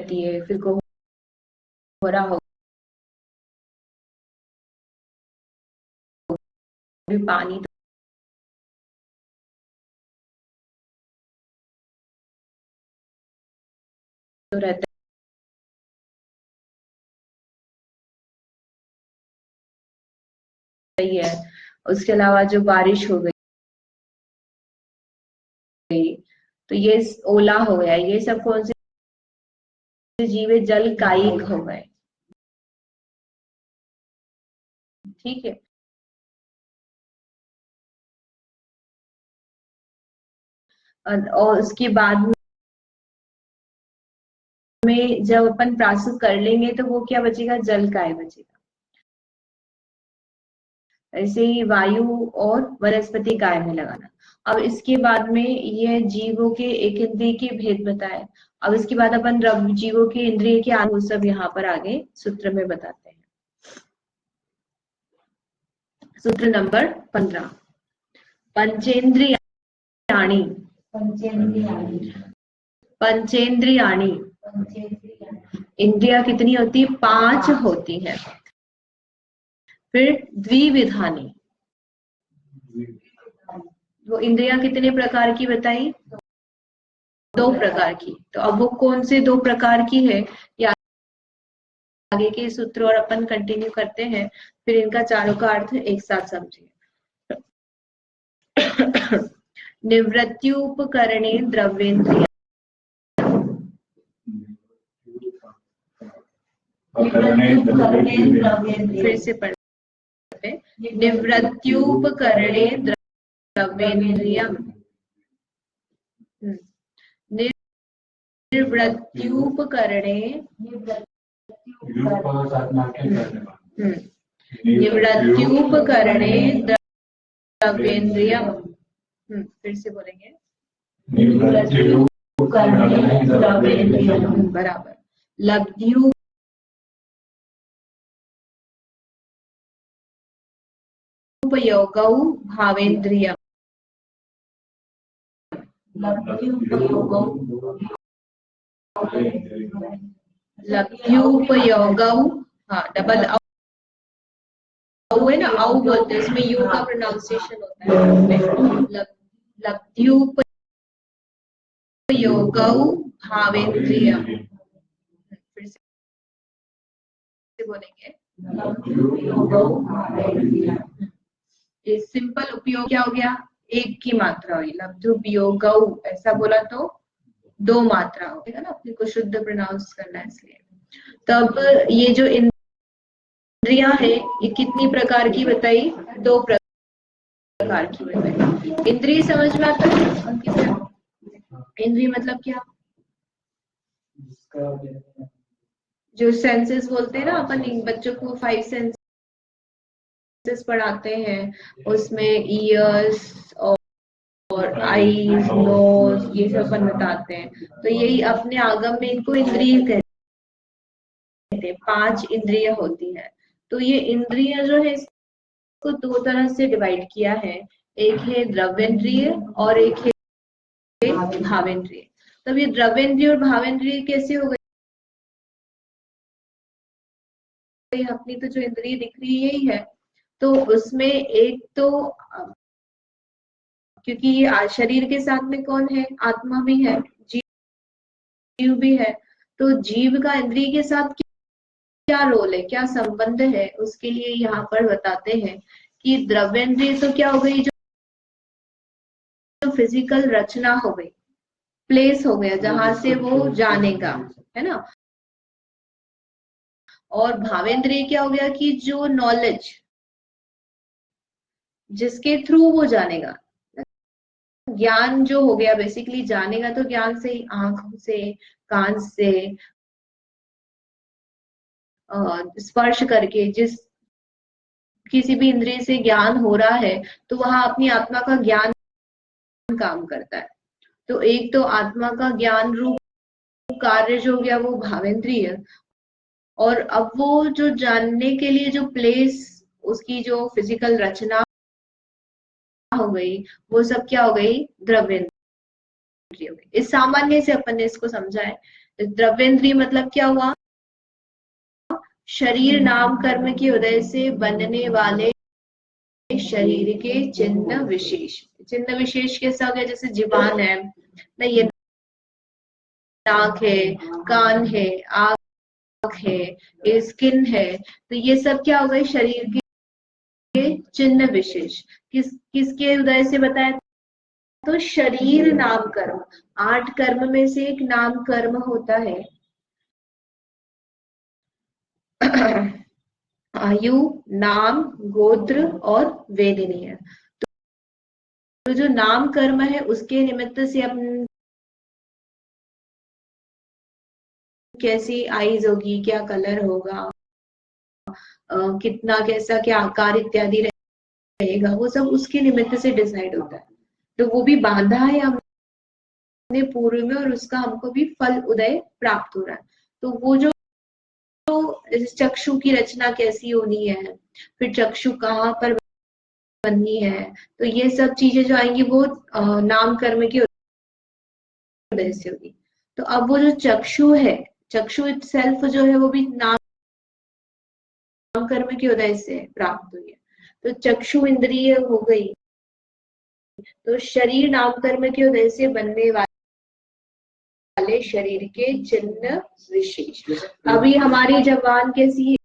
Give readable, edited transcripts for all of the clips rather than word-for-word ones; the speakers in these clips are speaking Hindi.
रहती है, फिर कोहरा हो, भी पानी तो रहता ही है। उसके अलावा जो बारिश हो गई तो ये ओला हो गया, ये सब कौन से जीव जल कायिक हो गए। ठीक है, और उसके बाद में जब अपन प्रासुप कर लेंगे तो वो क्या बचेगा, जल काय बचेगा। ऐसे ही वायु और वनस्पति काय में लगाना। अब इसके बाद में ये जीवों के एक इंद्रिय के भेद बताए। अब इसके बाद अपन जीवों के इंद्रिय के आगु सब यहाँ पर आगे सूत्र में बताते हैं। सूत्र नंबर 15, पंचेंद्रियाणि पंचेंद्रियाणि इंद्रिया कितनी होती, 5 होती है। फिर द्विविधानी, वो इंद्रिया कितने प्रकार की बताई, 2 प्रकार की। तो अब वो कौन से 2 प्रकार की है, या आगे के सूत्र और अपन कंटिन्यू करते हैं, फिर इनका चारों का अर्थ एक साथ समझिए। निवृत्त्युपकरणे द्रव्येन्द्रिय, फिर से पढ़ते, निवृत्त्युपकरणे द्रव्येन्द्रियम्, निवृत्त्युपकरणे निवृत्त्युपकरणे द्रव्येन्द्रियम्, फिर से बोलेंगे, बराबर। लब्ध्युपयोगौ भावेन्द्रियम्, लब्ध्युपयोगौ, हाँ डबल औ है ना, औ बोलते हैं, इसमें यू का प्रोनाउंसिएशन होता है। लब्ध्युपयोगौ भावेन्द्रियम्, फिर से बोलेंगे, ये सिंपल उपयोग क्या हो गया, एक की मात्रा हुई। लब्ध्युपयोगौ ऐसा बोला तो 2 मात्रा हो गया ना, अपने को शुद्ध प्रोनाउंस करना है इसलिए। तब ये जो इंद्रियां है ये कितनी प्रकार की बताई, 2 प्रकार की बताई। इंद्रिय समझ में आता है इंद्रिय मतलब क्या, जो सेंसेस बोलते हैं ना अपन, बच्चों को 5 सेंसेस पढ़ाते हैं, उसमें ईयर्स और आईज, नोज, ये सब अपन बताते हैं। तो यही अपने आगम में इनको इंद्रिय कहते हैं। 5 इंद्रिय होती है। तो ये इंद्रिय जो है इसको 2 तरह से डिवाइड किया है, एक है द्रव्येंद्रिय और एक है भावेंद्रिय। तब ये द्रव्येंद्रिय और भावेंद्रिय कैसे हो गए, अपनी तो जो इंद्रिय दिख रही है यही है। तो उसमें एक तो क्योंकि ये शरीर के साथ में कौन है, आत्मा भी है, जीव भी है। तो जीव का इंद्रिय के साथ क्या रोल है, क्या संबंध है, उसके लिए यहाँ पर बताते हैं कि द्रव्येंद्रिय तो क्या हो गई, जो फिजिकल रचना हो गई, प्लेस हो गया जहां से वो जानेगा, है ना। और भावेंद्रिय क्या हो गया कि जो नॉलेज, जिसके थ्रू वो जानेगा, ज्ञान जो हो गया, बेसिकली जानेगा तो ज्ञान से ही, आंखों से, कान से, स्पर्श करके, जिस किसी भी इंद्रिय से ज्ञान हो रहा है तो वहां अपनी आत्मा का ज्ञान काम करता है। तो एक तो आत्मा का ज्ञान रूप कार्य जो हो गया वो भावेंद्रिय, और अब वो जो जानने के लिए जो प्लेस, उसकी जो फिजिकल रचना हो गई, वो सब क्या हो गई, द्रव्येंद्रिय हो गई। इस सामान्य से अपन ने इसको समझा है द्रव्येंद्रिय मतलब क्या हुआ, शरीर नाम कर्म के उदय से बनने वाले शरीर के चिन्ह विशेष। चिन्ह विशेष कैसा हो गया, जैसे जीवान है ना, ये नाक है, कान है, आंख है, ये स्किन है, तो ये सब क्या हो गए शरीर के चिन्ह विशेष। किसके उदय से बताया, तो शरीर नाम कर्म। 8 कर्म में से एक नाम कर्म होता है। आयु, नाम, गोत्र और वेदनीय। तो जो नाम कर्म है उसके निमित्त से अपन कैसी आईज होगी, क्या कलर होगा, कितना कैसा क्या आकार इत्यादि रहेगा, वो सब उसके निमित्त से डिसाइड होता है। तो वो भी बांधा है हमने पूर्व में, और उसका हमको भी फल उदय प्राप्त हो रहा है। तो वो जो चक्षु की रचना कैसी होनी है, फिर चक्षु कहाँ पर बननी है, तो ये सब चीजें जो आएंगी वो नाम कर्म की वजह से होगी। तो अब वो जो चक्षु है, चक्षु इटसेल्फ जो है वो भी नाम कर्म की उदय से प्राप्त हुई है। तो चक्षु इंद्रिय हो गई, तो शरीर नाम कर्म के उदय से बनने वाले शरीर के चिन्ह विशेष। अभी हमारी जबान कैसी है,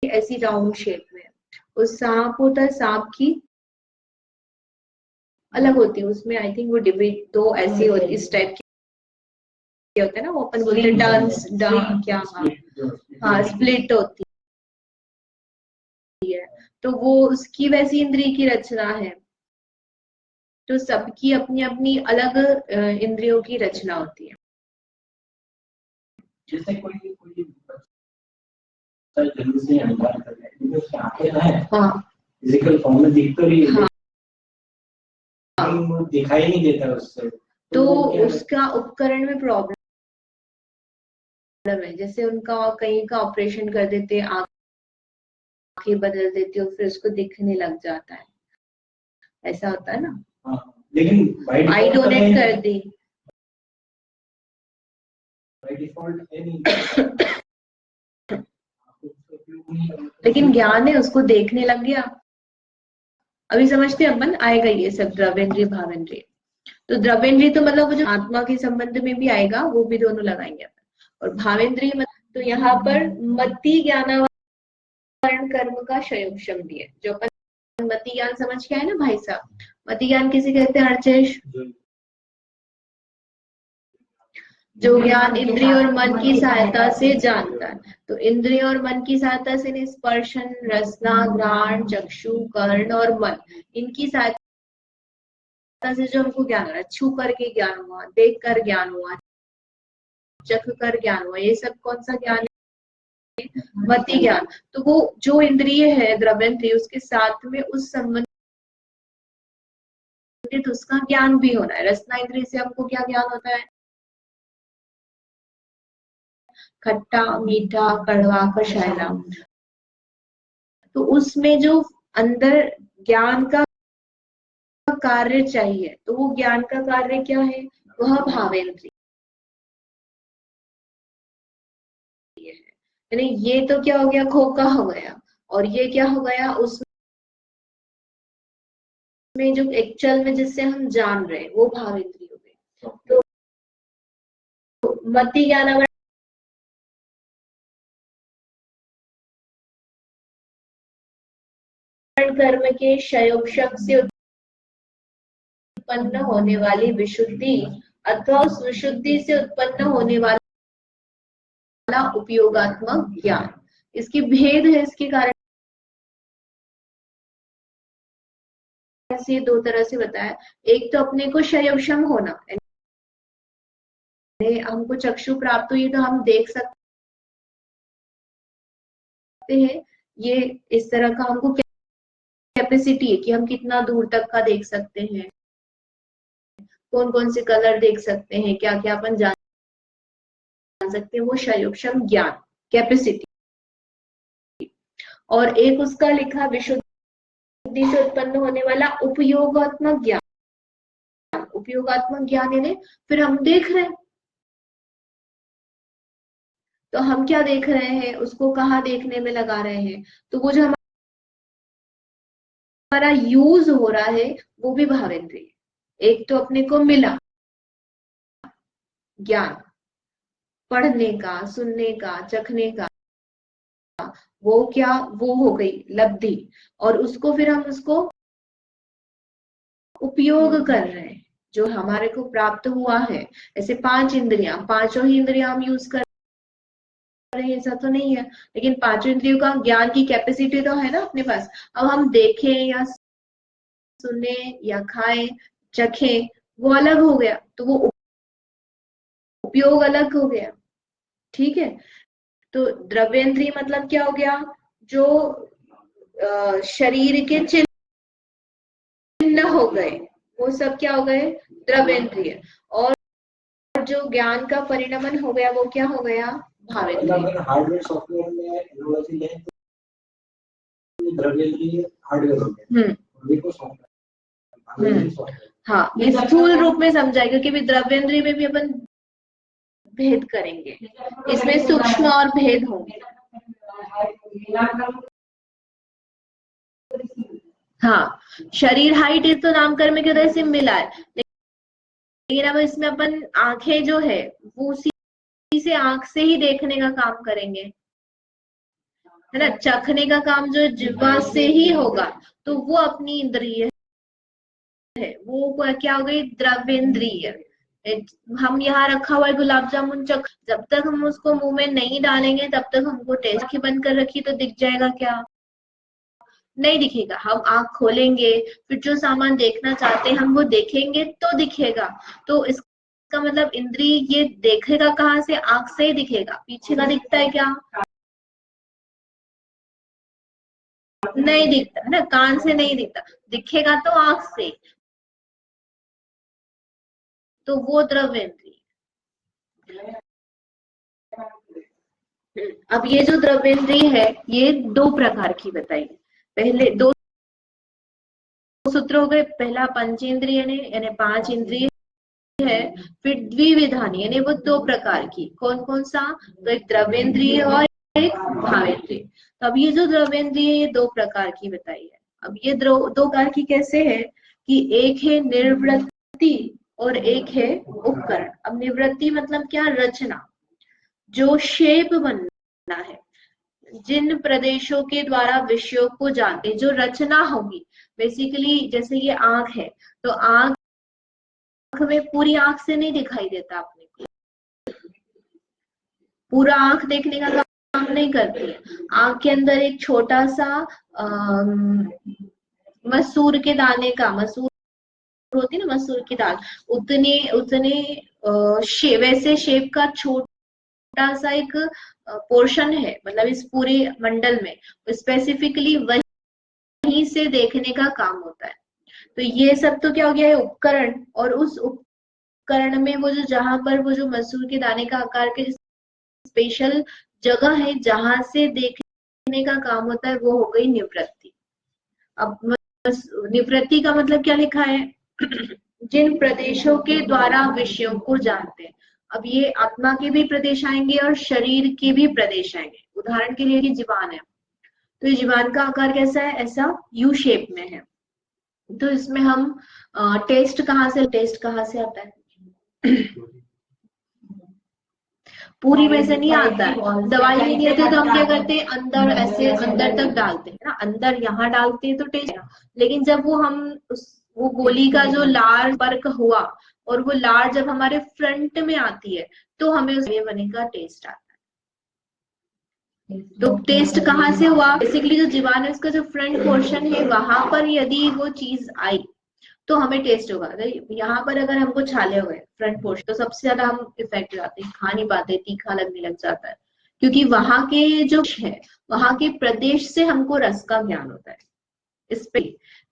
ऐसी राउंड शेप में। उस सांप होता है, सांप की अलग होती है, उसमें आई थिंक वो डिबेट दो ऐसी होती, इस टाइप की होता है ना, वो अपन बोलते हैं डांस क्या, हाँ स्प्लिट होती है। तो वो उसकी वैसी इंद्रिय की रचना है। तो सबकी अपनी अपनी अलग इंद्रियों की रचना होती है। जैसे कोई जल्दी से अनुवाद कर रहे हैं, उसकी आंखें हैं, हाँ फिजिकल फॉर्म में दिख तो रही है, हाँ वो दिखाई नहीं देता उससे, तो उसका उपकरण में प्रॉब्लम है। जैसे उनका कहीं का ऑपरेशन कर देते, आंखें बदल देती और फिर उसको दिखने लग जाता है, ऐसा होता है ना। हाँ, लेकिन आई डोनेट कर दी, बाय डिफॉल्ट है नहीं। लेकिन ज्ञान है, उसको देखने लग गया। अभी समझते हैं अपन, आएगा ये सब द्रव्येंद्रिय भावेंद्रिय। तो द्रव्येंद्रिय तो मतलब वो जो आत्मा के संबंध में भी आएगा, वो भी दोनों लगाएंगे अपन। और भावेंद्रिय मतलब तो यहाँ पर मति ज्ञानावरण कर्म का संयोगक्षम भी है। जो अपन मति ज्ञान समझ के आए ना भाई साहब, मति ज्ञान किसे कहते हैं अर्चेश? जो ज्ञान इंद्रिय और मन की सहायता से जानता है। तो इंद्रिय और मन की सहायता से स्पर्शन, रसना, घ्राण, चक्षु, कर्ण और मन, इनकी सहायता से जो हमको ज्ञान हो रहा है, छू करके ज्ञान हुआ, देख कर ज्ञान हुआ, चख कर ज्ञान हुआ, ये सब कौन सा ज्ञान है? मति ज्ञान। तो वो जो इंद्रिय है द्रव्येंद्रिय, उसके साथ में उस संबंधित उसका ज्ञान भी होना है। रसना इंद्रिय से हमको क्या ज्ञान होता है? खट्टा, मीठा, कड़वा, कषायला। तो उसमें जो अंदर ज्ञान का कार्य चाहिए, तो वो ज्ञान का कार्य क्या है? वह भावेंद्रिय है। यानी ये तो क्या हो गया, खोखा हो गया, और ये क्या हो गया, उसमें जो एक्चुअल में जिससे हम जान रहे हैं वो भावेंद्रिय हो गए। तो मति ज्ञान कर्म के संयोगशक से उत्पन्न होने वाली विशुद्धि अथवा उस विशुद्धि से उत्पन्न होने वाला उपयोगात्मक ज्ञान, इसकी भेद है। इसके कारण से दो तरह से बताया। एक तो अपने को संयोगक्षम होना, हमको चक्षु प्राप्त हुई तो हम देख सकते हैं, ये इस तरह का हमको कैपेसिटी है कि हम कितना दूर तक का देख सकते हैं, कौन कौन से कलर देख सकते हैं, क्या क्या अपन जान सकते हैं, वो संयोगक्षम ज्ञान कैपेसिटी। और एक उसका लिखा विशुद्धि से उत्पन्न होने वाला उपयोगात्मक ज्ञान। उपयोगात्मक ज्ञान यानी फिर हम देख रहे हैं, तो हम क्या देख रहे हैं, उसको कहाँ देखने में लगा रहे हैं, तो वो जो हमारा यूज हो रहा है वो भी भावेंद्रिय। एक तो अपने को मिला ज्ञान, पढ़ने का, सुनने का, चखने का, वो क्या, वो हो गई लब्धि, और उसको फिर हम उसको उपयोग कर रहे हैं, जो हमारे को प्राप्त हुआ है। ऐसे 5 इंद्रियां, पांचों ही इंद्रियां हम यूज कर रहे हैं ऐसा तो नहीं है, लेकिन पांचों इंद्रियों का ज्ञान की कैपेसिटी तो है ना अपने पास। अब हम देखें या सुने या खाएं, चखें, वो अलग हो गया, तो वो उपयोग अलग हो गया। ठीक है, तो द्रव्येंद्रिय मतलब क्या हो गया, जो शरीर के चिन्ह हो गए, वो सब क्या हो गए, द्रव्येंद्रिय। और जो ज्ञान का परिणमन हो गया वो क्या हो गया, भावेंद्रिय। हार्डवेयर सॉफ्टवेयर में एनालॉजी लें तो द्रव्येंद्रिय हार्डवेयर हो गया, हाँ, ये स्थूल रूप में समझाए, क्योंकि द्रव्येंद्रिय में भी अपन भेद करेंगे, इसमें सूक्ष्म और भेद होंगे। हाँ, शरीर हाइट इस तो नामकरण में क्या से मिला है, लेकिन अब इसमें अपन आंखें जो है वो उसी से आंख से ही देखने का काम करेंगे, है ना। चखने का काम जो जिह्वा से ही होगा, तो वो अपनी इंद्रिय है, वो क्या हो गई, द्रव्येंद्रिय। हम यहाँ रखा हुआ है गुलाब जामुन, जब तक हम उसको मुंह में नहीं डालेंगे तब तक हमको टेस्ट बंद कर रखी तो दिख जाएगा क्या, नहीं दिखेगा। हम आंख खोलेंगे, फिर जो सामान देखना चाहते हैं हम वो देखेंगे तो दिखेगा। तो इसका मतलब इंद्रिय ये देखेगा कहाँ से, आंख से ही दिखेगा, पीछे का दिखता है क्या, नहीं दिखता है ना, कान से नहीं दिखता, दिखेगा तो आंख से, तो वो द्रव्येंद्रिय। अब ये जो द्रव्येंद्रिय है ये 2 प्रकार की बताई, पहले 2 सूत्र हो गए, पहला पंचेंद्रिय यानी 5 इंद्रिय है, फिर द्विविधानी यानी वो 2 प्रकार की, कौन कौन सा, तो एक द्रव्येंद्रिय और एक भावेंद्रिय। तो अब ये जो द्रव्येंद्रिय ये 2 प्रकार की बताई है। अब ये 2 प्रकार की कैसे है कि एक है निर्वृत्ति और एक है उपकरण। अब निवृत्ति मतलब क्या, रचना, जो शेप बनना है, जिन प्रदेशों के द्वारा विषयों को जानते, जो रचना होगी, बेसिकली जैसे ये आंख है, तो आंख में पूरी आंख से नहीं दिखाई देता अपने को, पूरा आंख देखने का काम नहीं करती है। आंख के अंदर एक छोटा सा मसूर के दाने का, मसूर होती है ना, मसूर की दाल, उतने उतने वैसे शेप का छोटा सा एक पोर्शन है, मतलब इस पूरे मंडल में स्पेसिफिकली वहीं से देखने का काम होता है। तो ये सब तो क्या हो गया है, उपकरण। और उस उपकरण में वो जो, जहां पर वो जो मसूर के दाने का आकार के स्पेशल जगह है जहां से देखने का काम होता है, वो हो गई निवृत्ति। अब निवृत्ति का मतलब क्या लिखा है, जिन प्रदेशों के द्वारा विषयों को जानते हैं। अब ये आत्मा के भी प्रदेश आएंगे और शरीर के भी प्रदेश आएंगे। उदाहरण के लिए जीवान है, तो ये जीवान का आकार कैसा है, ऐसा यू शेप में है। तो इसमें हम टेस्ट कहाँ से आता है, पूरी में से नहीं आता है। दवाई नहीं देते तो हम क्या करते हैं, अंदर ऐसे अंदर तक डालते हैं ना, अंदर यहाँ डालते हैं तो टेस्ट। लेकिन जब वो हम वो गोली का जो लार वर्क हुआ और वो लार जब हमारे फ्रंट में आती है तो हमें उसमें बनेगा टेस्ट आता है। तो टेस्ट कहाँ से हुआ, बेसिकली जो जीवान है उसका जो फ्रंट पोर्शन है वहां पर यदि वो चीज आई तो हमें टेस्ट होगा। अगर यहाँ पर अगर हमको छाले हुए फ्रंट पोर्शन, तो सबसे ज्यादा हम इफेक्ट जाते हैं, खा नहीं पाते, तीखा लगने लग जाता है, क्योंकि वहां के जो है, वहां के प्रदेश से हमको रस का ज्ञान होता है इस पे।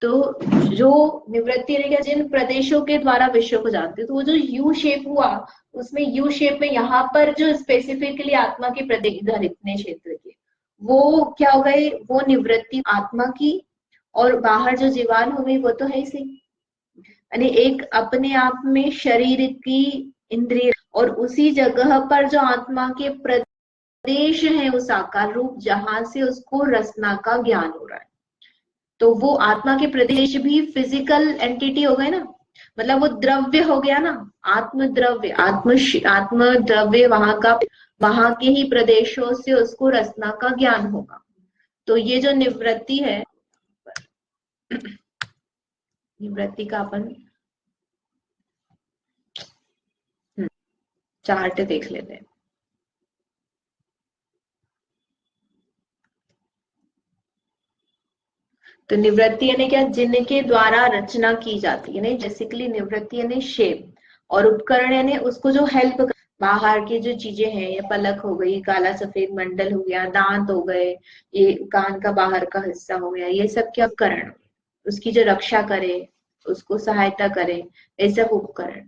तो जो निवृत्ति रहेगा, जिन प्रदेशों के द्वारा विषयों को जानते हैं, तो वो जो यू शेप हुआ, उसमें यू शेप में यहाँ पर जो स्पेसिफिकली आत्मा के प्रदेश इधर इतने क्षेत्र के, वो क्या हो गए, वो निवृत्ति आत्मा की। और बाहर जो जीवान हो गई वो तो है ही सही, यानी एक अपने आप में शरीर की इंद्रिय, और उसी जगह पर जो आत्मा के प्रदेश है, उस आकार रूप जहां से उसको रसना का ज्ञान हो रहा है। तो वो आत्मा के प्रदेश भी फिजिकल एंटिटी हो गए ना, मतलब वो द्रव्य हो गया ना, आत्म द्रव्य, आत्म द्रव्य वहां के ही प्रदेशों से उसको रसना का ज्ञान होगा। तो ये जो निवृत्ति है, निवृत्ति का अपन चार्ट देख लेते हैं। तो निवृत्ति यानी क्या, जिनके द्वारा रचना की जाती है, नहीं बेसिकली निवृत्ति यानी शेप, और उपकरण यानी उसको जो हेल्प, बाहर की जो चीजें हैं, ये पलक हो गई, काला सफेद मंडल हो गया, दांत हो गए, ये कान का बाहर का हिस्सा हो गया, ये सब क्या उपकरण, उसकी जो रक्षा करे, उसको सहायता करे, ये सब उपकरण।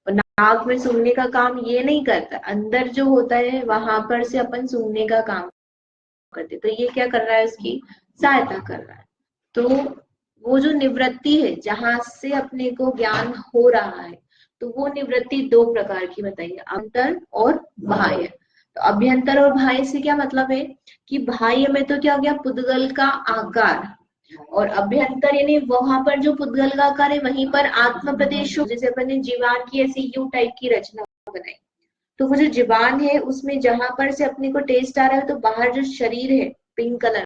और नाक में सूंघने का काम ये नहीं करता, अंदर जो होता है वहां पर से अपन सूंघने का काम करते, तो ये क्या कर रहा है, उसकी सहायता कर रहा है। तो वो जो निवृत्ति है जहां से अपने को ज्ञान हो रहा है, तो वो निवृत्ति दो प्रकार की बताइए, अभ्यंतर और बाह्य। तो अभ्यंतर और बाह्य से क्या मतलब है कि बाह्य में तो क्या हो गया, पुद्गल का आकार, और अभ्यंतर यानी वहां पर जो पुद्गल का आकार है वहीं पर आत्म प्रदेश, जैसे अपन ने जीवान की ऐसी यू टाइप की रचना बनाई, तो वो जो जीवान है उसमें जहां पर से अपने को टेस्ट आ रहा है, तो बाहर जो शरीर है पिंक कलर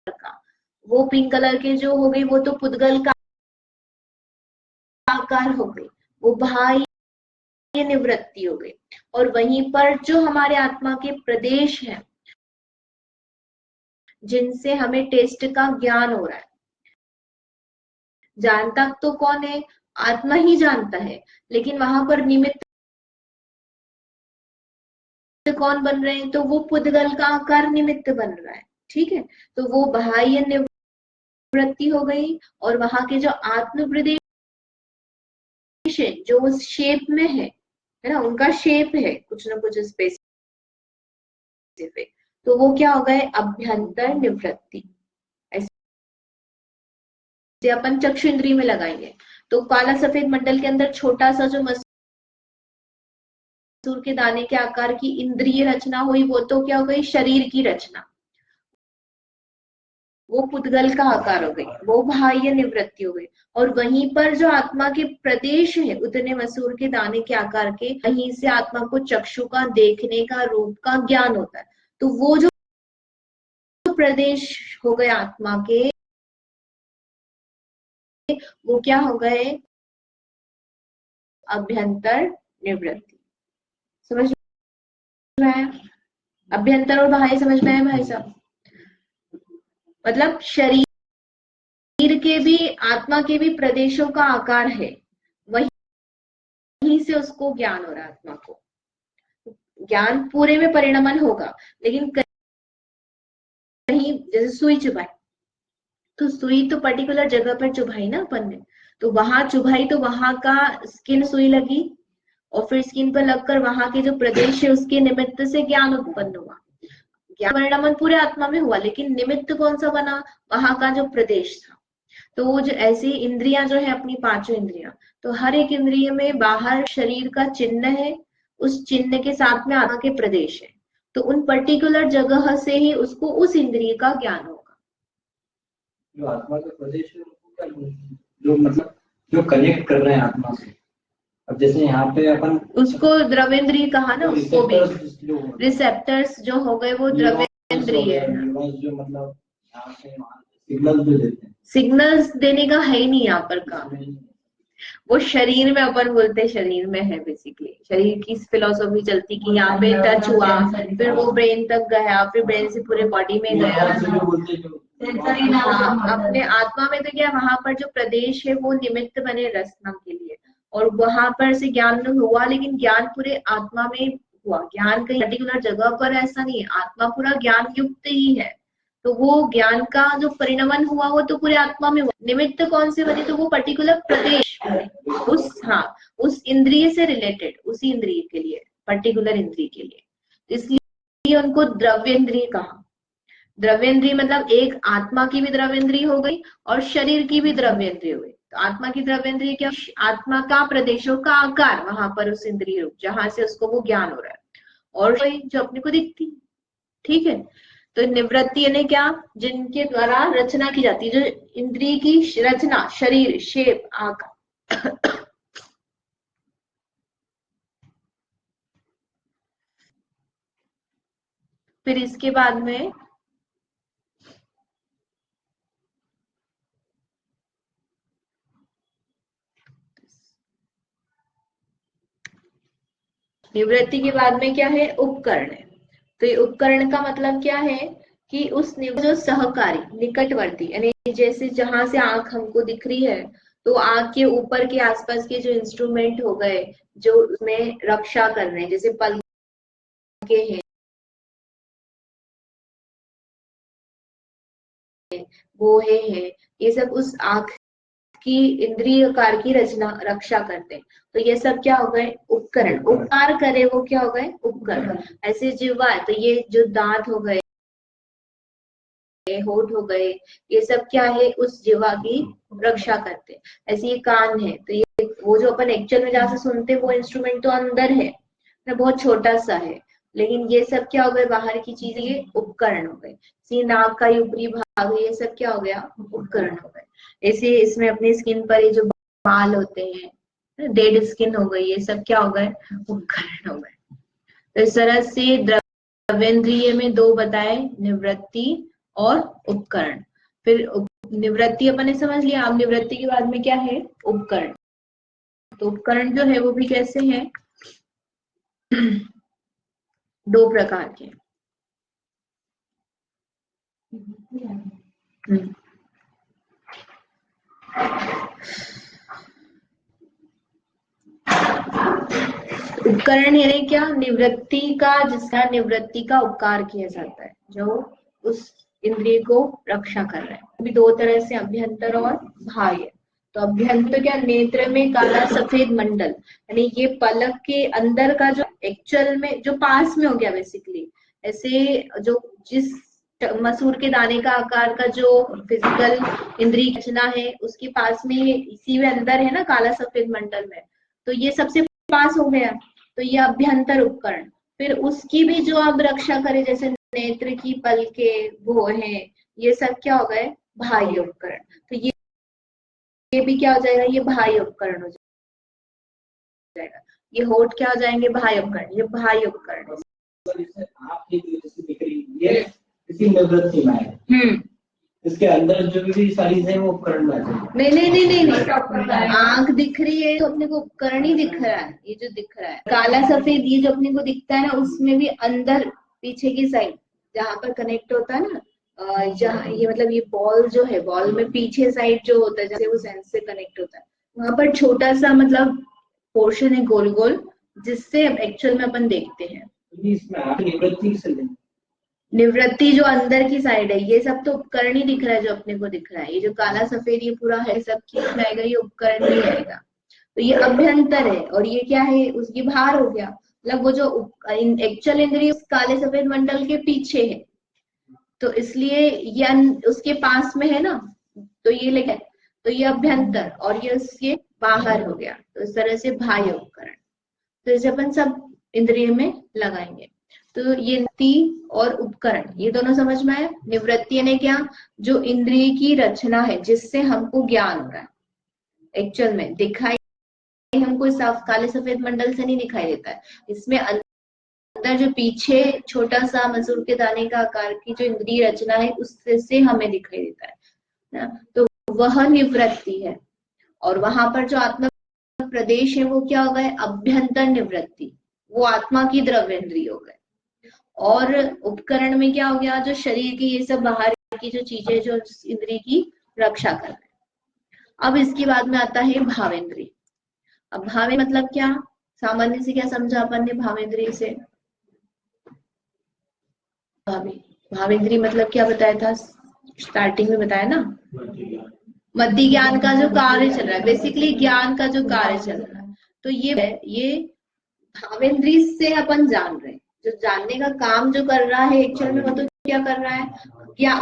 का, वो पिंक कलर के जो हो गई, वो तो पुद्गल का आकार हो गई, वो बाह्य निवृत्ति हो गई। और वहीं पर जो हमारे आत्मा के प्रदेश हैं, जिनसे हमें टेस्ट का ज्ञान हो रहा है, जानता तो कौन है, आत्मा ही जानता है, लेकिन वहां पर निमित्त कौन बन रहे हैं, तो वो पुद्गल का आकार निमित्त बन रहा है। ठीक है, तो वो बाह्य निवृत्ति हो गई, और वहां के जो आत्म प्रदेश है, जो उस शेप में है ना, उनका शेप है कुछ ना कुछ स्पेसिफिक, तो वो क्या हो गए, अभ्यंतर निवृत्ति। ऐसे अपन चक्षु इंद्रिय में लगाएंगे, तो काला सफेद मंडल के अंदर छोटा सा जो मसूर के दाने के आकार की इंद्रिय रचना हुई, वो तो क्या हो गई, शरीर की रचना, वो पुद्गल का आकार हो गई, वो बाह्य निवृत्ति हो गई। और वहीं पर जो आत्मा के प्रदेश है, उतने मसूर के दाने के आकार के, वहीं से आत्मा को चक्षु का, देखने का, रूप का ज्ञान होता है। तो वो जो प्रदेश हो गए आत्मा के, वो क्या हो गए, अभ्यंतर निवृत्ति। समझ में आया? अभ्यंतर और बाह्य समझ में आया भाई साहब? मतलब शरीर के भी, आत्मा के भी प्रदेशों का आकार है, वहीं से उसको ज्ञान हो रहा है आत्मा को। ज्ञान पूरे में परिणमन होगा, लेकिन कहीं जैसे सुई चुभाई, तो सुई तो पर्टिकुलर जगह पर चुभाई ना अपन ने, तो वहां चुभाई, तो वहां का स्किन सुई लगी, और फिर स्किन पर लगकर वहां के जो प्रदेश है उसके निमित्त से ज्ञान उत्पन्न हुआ। ज्ञान परिणमन पूरे आत्मा में हुआ, लेकिन निमित्त कौन सा बना, वहां का जो प्रदेश था। तो वो जो ऐसी इंद्रियां जो है अपनी पांचों इंद्रियां, तो हर एक इंद्रिय में बाहर शरीर का चिन्ह है, उस चिन्ह के साथ में आत्मा के प्रदेश है, तो उन पर्टिकुलर जगह से ही उसको उस इंद्रिय का ज्ञान होगा। जो आत्मा का प्रदेश है उनको क्या बोलते हैं, जो मतलब जो कनेक्ट कर रहे हैं आत्मा से। अब जैसे यहाँ पे अपन उसको द्रवेंद्रिय कहा ना, उसको भी रिसेप्टर्स जो हो गए वो द्रवेंद्रिय है, जो मतलब यहाँ से सिग्नल जो देते हैं, सिग्नल्स देने का है ही नहीं यहाँ पर काम, वो शरीर में अपन बोलते हैं, शरीर में है बेसिकली, शरीर की फिलोसॉफी चलती कि यहाँ पे टच हुआ, फिर वो ब्रेन तक गया, फिर ब्रेन से पूरे बॉडी में गया। अपने आत्मा में तो क्या, वहां पर जो प्रदेश है वो निमित्त बने रसना के लिए, और वहां पर से ज्ञान हुआ, लेकिन ज्ञान पूरे आत्मा में हुआ, ज्ञान कहीं पर्टिकुलर जगह पर ऐसा नहीं है, आत्मा पूरा ज्ञान युक्त ही है। तो वो ज्ञान का जो परिणमन हुआ वो तो पूरे आत्मा में हुआ, निमित्त कौन से बने, तो वो पर्टिकुलर प्रदेश उस इंद्रिय से रिलेटेड, उसी इंद्रिय के लिए, पर्टिकुलर इंद्रिय के लिए, इसलिए उनको द्रव्येंद्रिय कहा। द्रव्येंद्रिय मतलब एक आत्मा की भी द्रव्येंद्रिय हो गई और शरीर की भी द्रव्येंद्रिय हो गई, तो आत्मा की द्रव्येंद्रिय क्या, आत्मा का प्रदेशों का आकार, वहां पर उस इंद्रिय रूप जहां से उसको वो ज्ञान हो रहा है, और जो अपने को दिखती, ठीक है। तो निवृत्ति यानी क्या, जिनके द्वारा रचना की जाती है, जो इंद्रिय की रचना, शरीर, शेप, आकार। फिर इसके बाद में निवृत्ति के बाद में क्या है, उपकरण है। तो ये उपकरण का मतलब क्या है कि उस जो सहकारी, निकटवर्ती, यानी जैसे जहां से आंख हमको दिख रही है, तो आंख के ऊपर के आसपास के जो इंस्ट्रूमेंट हो गए, जो उसमें रक्षा कर रहे हैं, जैसे पलके हैं, गोहे हैं, ये सब उस आंख की इंद्रिय कार की रचना, रक्षा करते हैं। तो ये सब क्या हो गए, उपकरण। उपकार करे वो क्या हो गए, उपकरण। ऐसे जीवा है, तो ये जो दांत हो गए, होठ हो गए, ये सब क्या है, उस जीवा की रक्षा करते हैं। ऐसे ये कान है, तो ये वो जो अपन एक्चुअल में जहाँ से सुनते हैं, वो इंस्ट्रूमेंट तो अंदर है ना, बहुत छोटा सा है, लेकिन ये सब क्या हो गए, बाहर की चीजें, ये उपकरण हो गए। सी नाक का ऊपरी भाग है, ये सब क्या हो गया, उपकरण हो गए। ऐसे इसमें अपनी स्किन पर ये जो बाल होते हैं, डेड स्किन हो गई, ये सब क्या हो गए, उपकरण हो गए। तो इस तरह से द्रव्येंद्रिय में दो बताए, निवृत्ति और उपकरण। फिर निवृत्ति अपन ने समझ लिया, अब निवृत्ति के बाद में क्या है, उपकरण। तो उपकरण जो है वो भी कैसे हैं, दो प्रकार के। उपकरण यानी क्या, निवृत्ति का, जिसका निवृत्ति का उपकार किया जाता है, जो उस इंद्रिय को रक्षा कर रहा है। अभी दो तरह से, अभ्यंतर और बाह्य। तो अभ्यंतर क्या, नेत्र में काला सफेद मंडल, यानी ये पलक के अंदर का जो एक्चुअल में जो पास में हो गया बेसिकली, ऐसे जो जिस मसूर के दाने का आकार का जो फिजिकल इंद्रिय रचना है, उसके पास में, इसी में अंदर है ना काला सफेद मंडल में, तो ये सबसे पास हो गया, तो ये अभ्यंतर उपकरण। फिर उसकी भी जो अब रक्षा करे, जैसे नेत्र की पलके, वो है, ये सब क्या हो गए, बाह्य उपकरण। तो ये भी क्या हो जाएगा, ये बाह्य उपकरण हो जाएगा। ये होठ क्या हो जाएंगे, बाह्य उपकरण, ये बाह्य उपकरण। इसी निवृत्ति में है, इसके अंदर जो भी सारी है वो उपकरण में नहीं नहीं नहीं नहीं नहीं, आंख दिख रही है तो अपने को उपकरण ही दिख रहा है। ये जो दिख रहा है काला सफेद, ये जो अपने को दिखता है ना, उसमें भी अंदर पीछे की साइड जहाँ पर कनेक्ट होता है ना, जहाँ ये मतलब ये बॉल जो है, बॉल में पीछे साइड जो होता है, जैसे वो सेंस से कनेक्ट होता है, वहां पर छोटा सा मतलब पोर्शन है गोल गोल, जिससे एक्चुअल में अपन देखते हैं। निवृत्ति जो अंदर की साइड है, ये सब तो उपकरण ही दिख रहा है, जो अपने को दिख रहा है। ये जो काला सफेद ये पूरा है, सब किस में आएगा, ये उपकरण ही आएगा। तो ये अभ्यंतर है, और ये क्या है, उसकी बाहर हो गया, मतलब वो जो एक्चुअल इंद्रिय उस काले सफेद मंडल के पीछे है, तो इसलिए ये उसके पास में है ना, तो ये लेके, तो ये अभ्यंतर, और ये उसके बाहर हो गया। तो इस तरह से बाह्य उपकरण। तो इसे अपन सब इंद्रिय में लगाएंगे। तो ये निवृत्ति और उपकरण, ये दोनों समझ में आया। निवृत्ति ने क्या, जो इंद्रिय की रचना है, जिससे हमको ज्ञान हो रहा है, एक्चुअल में दिखाई हमको साफ काले सफेद मंडल से नहीं दिखाई देता है, इसमें अंदर जो पीछे छोटा सा मसूर के दाने का आकार की जो इंद्रिय रचना है, उससे हमें दिखाई देता है ना, तो वह निवृत्ति है। और वहां पर जो आत्मा प्रदेश है, वो क्या हो गए, अभ्यंतर निवृत्ति, वो आत्मा की द्रव्येंद्रिय हो गए। और उपकरण में क्या हो गया, जो शरीर की ये सब बाहर की जो चीजें, जो इंद्रिय की रक्षा कर रहे हैं। अब इसके बाद में आता है भावेंद्रिय। अब भावे मतलब क्या, सामान्य से क्या समझा अपन ने भावेंद्रिय से, भावेंद्रिय मतलब क्या बताया था, स्टार्टिंग में बताया ना, मध्य ज्ञान का जो कार्य चल रहा है, बेसिकली ज्ञान का जो कार्य चल रहा है, तो ये भावेंद्रिय से अपन जान रहे हैं। जो जानने का काम जो कर रहा है एक्चुअल में, वो तो क्या कर रहा है,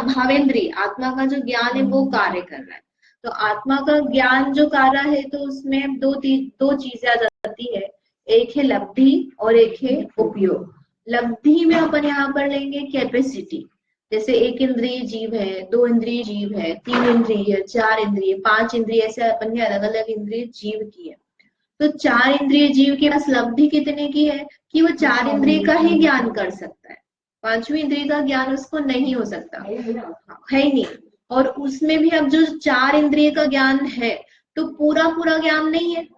भावेंद्रिय, आत्मा का जो ज्ञान है वो कार्य कर रहा है। तो आत्मा का ज्ञान जो कार्य है तो उसमें दो चीजें आ जाती है, एक है लब्धि और एक है उपयोग। लब्धि में अपन यहाँ पर लेंगे कैपेसिटी, जैसे एक इंद्रिय जीव है, दो इंद्रिय जीव है, तीन इंद्रिय है, चार इंद्रिय, पांच इंद्रिय, ऐसे अपन ने अलग अलग इंद्रिय जीव की है। तो चार इंद्रिय जीव के पास लब्धि कितने की है कि वो चार इंद्रिय का ही ज्ञान कर सकता है, पांचवी इंद्रिय का ज्ञान उसको नहीं हो सकता, है ही नहीं। और उसमें भी अब जो चार इंद्रिय का ज्ञान है तो पूरा पूरा ज्ञान नहीं है,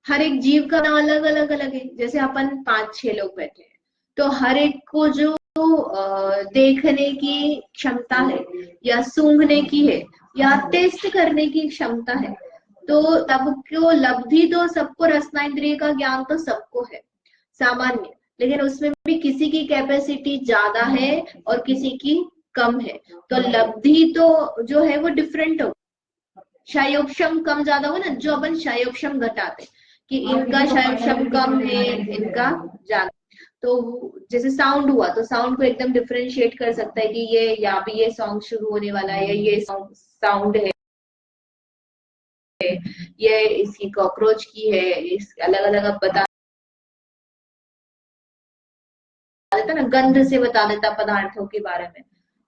हर एक जीव का ना अलग अलग अलग है। जैसे अपन 5-6 लोग बैठे हैं तो हर एक को जो देखने की क्षमता है या सूंघने की है या टेस्ट करने की क्षमता है, तो तब क्यों लब्धि तो सबको, रसना इंद्रिय का ज्ञान तो सबको है सामान्य, लेकिन उसमें भी किसी की कैपेसिटी ज्यादा है और किसी की कम है। तो लब्धि तो जो है वो डिफरेंट हो, क्षयोक्षम कम ज्यादा हो ना, जो अपन क्षयोक्षम घटाते कि इनका क्षयोक्षम कम है इनका ज्यादा। तो जैसे साउंड हुआ तो साउंड को एकदम डिफरेंशिएट कर सकता है कि ये या भी ये सॉन्ग शुरू होने वाला है या ये साउंड है, ये इसकी कॉकरोच की है, इस अलग अलग अब बता देता ना, गंध से बता देता पदार्थों के बारे में।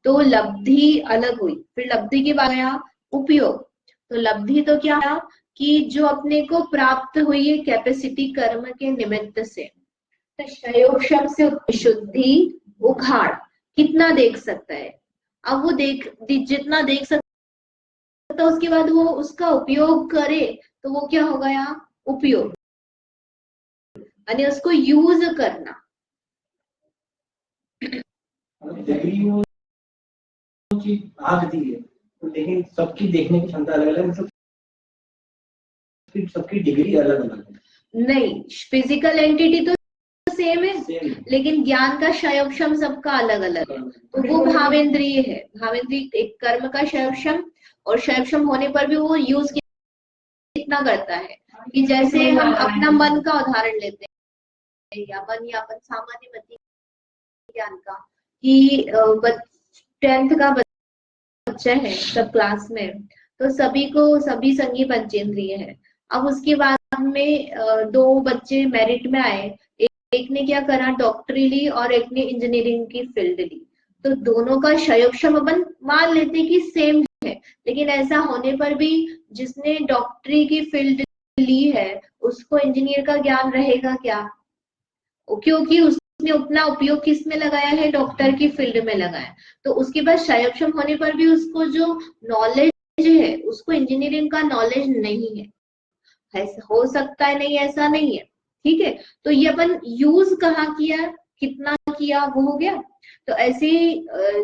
तो लब्धि अलग हुई, फिर लब्धि के बाद आया उपयोग। तो लब्धि तो क्या है कि जो अपने को प्राप्त हुई है कैपेसिटी कर्म के निमित्त से। तो क्षयोक्षम से शुद्धि, उखाड़, कितना देख सकता है, अब वो जितना देख सकता है उसके बाद वो उसका उपयोग करे तो वो क्या हो गया, उपयोग, यानी उसको यूज करना। वो चीज आ जाती है, लेकिन सबकी देखने की क्षमता अलग अलग, मतलब सबकी डिग्री अलग अलग है। नहीं, फिजिकल एंटिटी तो सेम है, लेकिन ज्ञान का क्षयोक्षम सबका अलग अलग है। तो वो भावेंद्रिय है, भावेंद्रिय एक कर्म का क्षयोक्षम, और क्षयोक्षम होने पर भी वो यूज कितना करता है कि जैसे हम अपना मन का उदाहरण लेते हैं, या मन या अपन सामान्य मति ज्ञान का, कि 10th का बच्चा है सब क्लास में, तो सभी संगी पंचेंद्रिय है। अब उसके बाद में दो बच्चे मेरिट में आए, एक ने क्या करा डॉक्टरी ली और एक ने इंजीनियरिंग की फील्ड ली, तो दोनों का क्षयोक्षम अपन मान लेते कि सेम है, लेकिन ऐसा होने पर भी जिसने डॉक्टरी की फील्ड ली है उसको इंजीनियर का ज्ञान रहेगा क्या, क्योंकि उसने अपना उपयोग किस में लगाया है, डॉक्टर की फील्ड में लगाया। तो उसके बाद क्षयोक्षम होने पर भी उसको जो नॉलेज है उसको इंजीनियरिंग का नॉलेज नहीं है, हो सकता है नहीं, ऐसा नहीं है, ठीक है। तो ये अपन यूज कहाँ किया, कितना किया, वो हो गया। तो ऐसे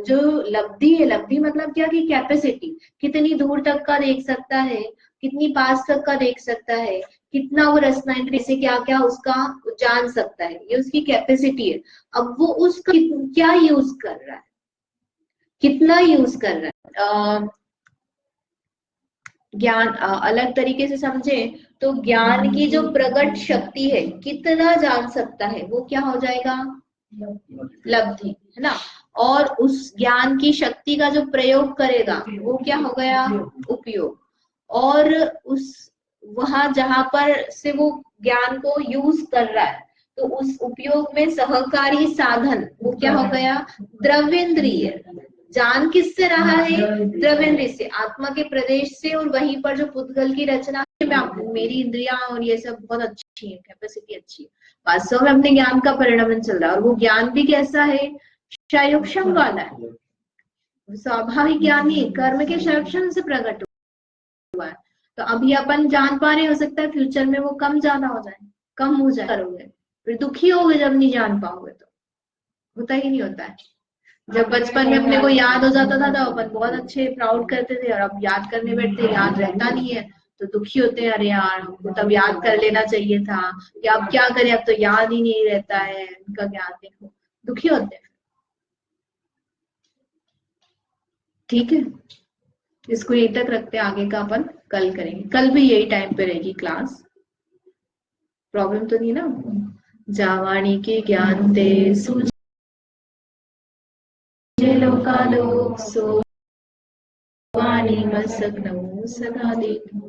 जो लब्धि है, लब्धि मतलब क्या कि कैपेसिटी, कितनी दूर तक का देख सकता है, कितनी पास तक का देख सकता है, कितना वो रसना इंद्रिय से क्या क्या उसका जान सकता है, ये उसकी कैपेसिटी है। अब वो उसका क्या यूज कर रहा है, कितना यूज कर रहा है। ज्ञान अलग तरीके से समझे तो ज्ञान की जो प्रकट शक्ति है, कितना जान सकता है, वो क्या हो जाएगा, लब्धि, है ना। और उस ज्ञान की शक्ति का जो प्रयोग करेगा वो क्या हो गया, उपयोग। और उस वहां जहां पर से वो ज्ञान को यूज कर रहा है, तो उस उपयोग में सहकारी साधन वो क्या हो गया, द्रव्येंद्रिय। जान किससे रहा है, द्रव्येंद्रिय से, आत्मा के प्रदेश से, और वहीं पर जो पुद्गल की रचना है, मेरी इंद्रियां और ये सब बहुत अच्छी है, कैपेसिटी अच्छी है, वास्तव में अपने ज्ञान का परिणाम चल रहा है। और वो ज्ञान भी कैसा है, क्षयोक्षम वाला है, स्वाभाविक ज्ञान ही कर्म के क्षयोक्षम से प्रकट हुआ है। तो अभी अपन जान पा रहे, हो सकता है फ्यूचर में वो कम ज्यादा हो जाए, कम हो जाए, करोगे फिर दुखी होगे जब नहीं जान पाओगे, तो होता ही नहीं होता है। जब बचपन में अपने को याद हो जाता था तो अपन बहुत अच्छे प्राउड करते थे, और अब याद करने बैठते याद रहता नहीं है तो दुखी होते हैं, अरे यार हमको तब याद कर लेना चाहिए था, या अब क्या करें, अब तो याद ही नहीं रहता है, उनका ज्ञान देखो, दुखी होते हैं। ठीक है, इसको यही तक रखते हैं, आगे का अपन कल करेंगे, कल भी यही टाइम पे रहेगी क्लास, प्रॉब्लम तो नहीं ना। जावाणी के ज्ञान ते सूझे लोकालोक सो वाणी नमः सगनमो सदा देतो